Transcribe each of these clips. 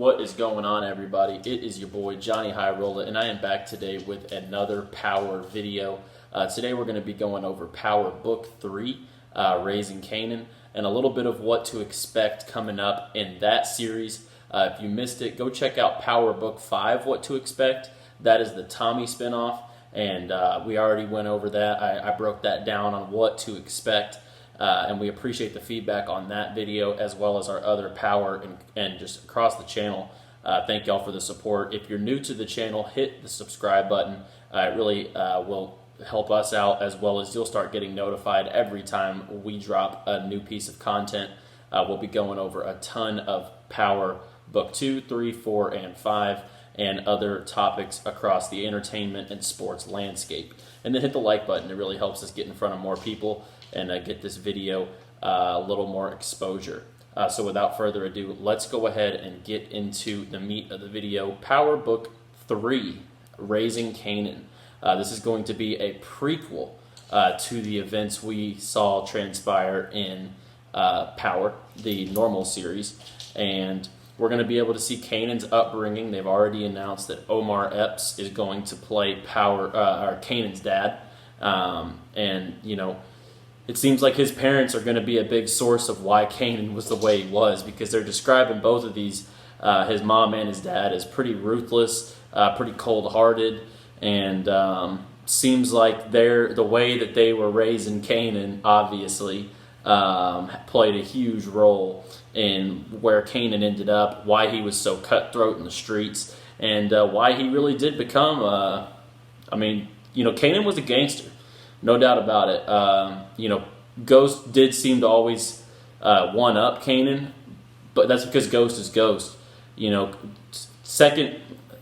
What is going on, everybody? It is your boy Jonny Highrolla, and I am back today with another Power video. Today we're going to be going over Power Book 3, Raising Kanan, and a little bit of what to expect coming up in that series. If you missed it, go check out Power Book 5, What to Expect. That is the Tommy spinoff, and we already went over that. I broke that down on what to expect. And we appreciate the feedback on that video as well as our other Power and just across the channel. Thank y'all for the support. If you're new to the channel, hit the subscribe button. It really will help us out, as well as you'll start getting notified every time we drop a new piece of content. We'll be going over a ton of Power Book 2, 3, 4, and 5 and other topics across the entertainment and sports landscape. And then hit the like button. It really helps us get in front of more people and get this video a little more exposure. So without further ado, let's go ahead and get into the meat of the video. Power Book 3, Raising Kanan. This is going to be a prequel to the events we saw transpire in Power, the normal series. And we're going to be able to see Kanan's upbringing. They've already announced that Omar Epps is going to play Kanan's dad. And, you know, it seems like his parents are going to be a big source of why Kanan was the way he was, because they're describing both of these, his mom and his dad, as pretty ruthless, pretty cold-hearted, and seems like the way that they were raising Kanan obviously played a huge role in where Kanan ended up, why he was so cutthroat in the streets, and why he really did become, Kanan was a gangster. No doubt about it. Ghost did seem to always one-up Kanan, but that's because Ghost is Ghost. Second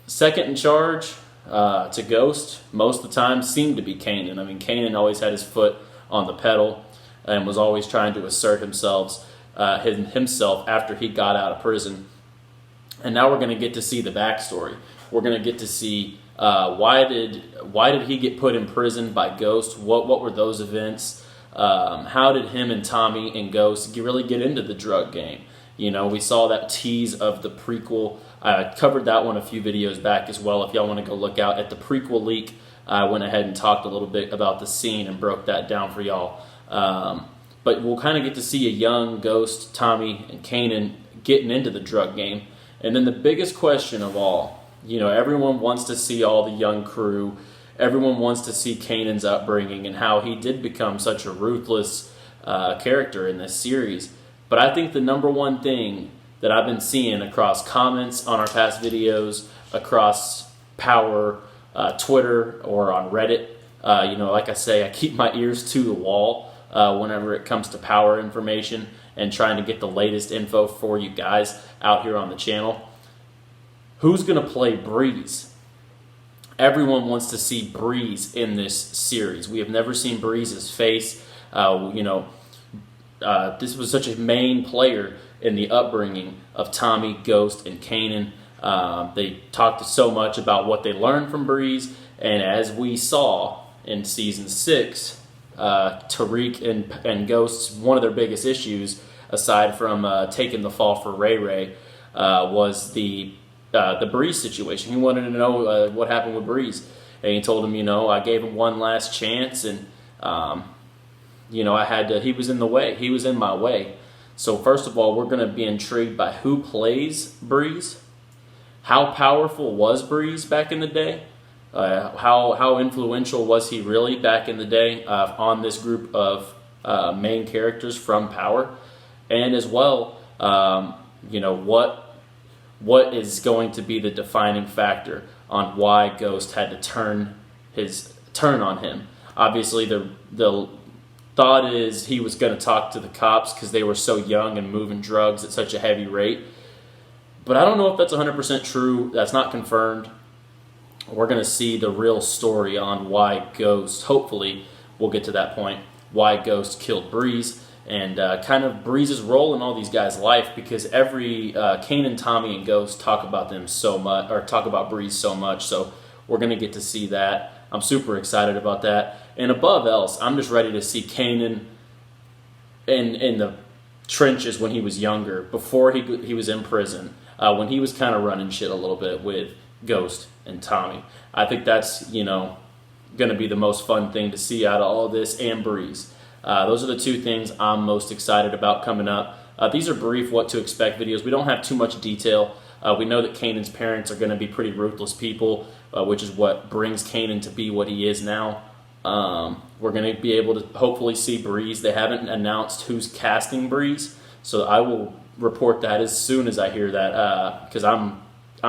in charge to Ghost most of the time seemed to be Kanan. I mean, Kanan always had his foot on the pedal and was always trying to assert himself after he got out of prison. And now we're going to get to see the backstory. We're going to get to see why did he get put in prison by Ghost? What were those events? How did him and Tommy and Ghost really get into the drug game? We saw that tease of the prequel. I covered that one a few videos back as well. If y'all want to go look out at the prequel leak, I went ahead and talked a little bit about the scene and broke that down for y'all. But we'll kind of get to see a young Ghost, Tommy, and Kanan getting into the drug game. And then the biggest question of all, everyone wants to see all the young crew. Everyone wants to see Kanan's upbringing and how he did become such a ruthless character in this series. But I think the number one thing that I've been seeing across comments on our past videos, across Power, Twitter, or on Reddit, like I say, I keep my ears to the wall whenever it comes to Power information and trying to get the latest info for you guys out here on the channel. Who's going to play Breeze? Everyone wants to see Breeze in this series. We have never seen Breeze's face. This was such a main player in the upbringing of Tommy, Ghost, and Kanan. They talked so much about what they learned from Breeze, and as we saw in Season 6, Tariq and Ghost's, one of their biggest issues, aside from taking the fall for Ray Ray, was the Breeze situation. He wanted to know what happened with Breeze, and he told him, I gave him one last chance, and I had to. He was in the way. He was in my way. So first of all, we're going to be intrigued by who plays Breeze. How powerful was Breeze back in the day? How influential was he really back in the day on this group of main characters from Power, and as well, what is going to be the defining factor on why Ghost had to turn on him? Obviously, the thought is he was going to talk to the cops because they were so young and moving drugs at such a heavy rate. But I don't know if that's 100% true. That's not confirmed. We're going to see the real story on why Ghost, hopefully we'll get to that point, why Ghost killed Breeze, and kind of Breeze's role in all these guys' life, because every Kanan, Tommy, and Ghost talk about them so much, or talk about Breeze so much. So we're going to get to see that. I'm super excited about that. And above else, I'm just ready to see Kanan in the trenches when he was younger, before he was in prison, when he was kind of running shit a little bit with Ghost and Tommy. I think that's, going to be the most fun thing to see out of all this, and Breeze. Those are the two things I'm most excited about coming up. These are brief what to expect videos. We don't have too much detail. We know that Kanan's parents are going to be pretty ruthless people, which is what brings Kanan to be what he is now. We're going to be able to hopefully see Breeze. They haven't announced who's casting Breeze, so I will report that as soon as I hear that, because I'm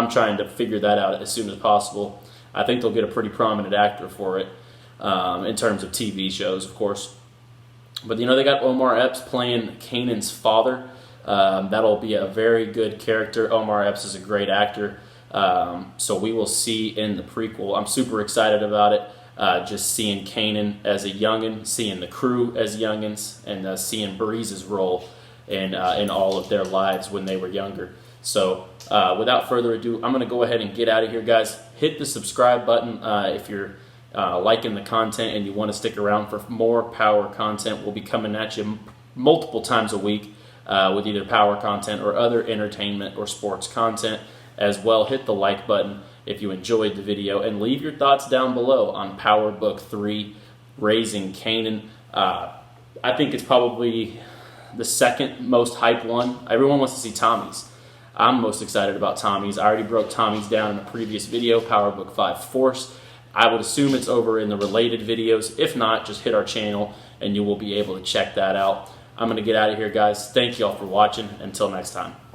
trying to figure that out as soon as possible. I think they'll get a pretty prominent actor for it, in terms of TV shows, of course. But, they got Omar Epps playing Kanan's father. That'll be a very good character. Omar Epps is a great actor. So we will see in the prequel. I'm super excited about it. Just seeing Kanan as a youngin', seeing the crew as youngins, and seeing Breeze's role in all of their lives when they were younger. So without further ado, I'm going to go ahead and get out of here, guys. Hit the subscribe button if you're liking the content and you want to stick around for more power content. We'll be coming at you multiple times a week with either power content or other entertainment or sports content as well. Hit the like button if you enjoyed the video, and leave your thoughts down below on Power Book 3, Raising Kanan. I think it's probably the second most hyped one. Everyone wants to see Tommy's. I'm most excited about Tommy's. I already broke Tommy's down in a previous video, Power Book 5 Force. I would assume it's over in the related videos. If not, just hit our channel and you will be able to check that out. I'm going to get out of here, guys. Thank you all for watching. Until next time.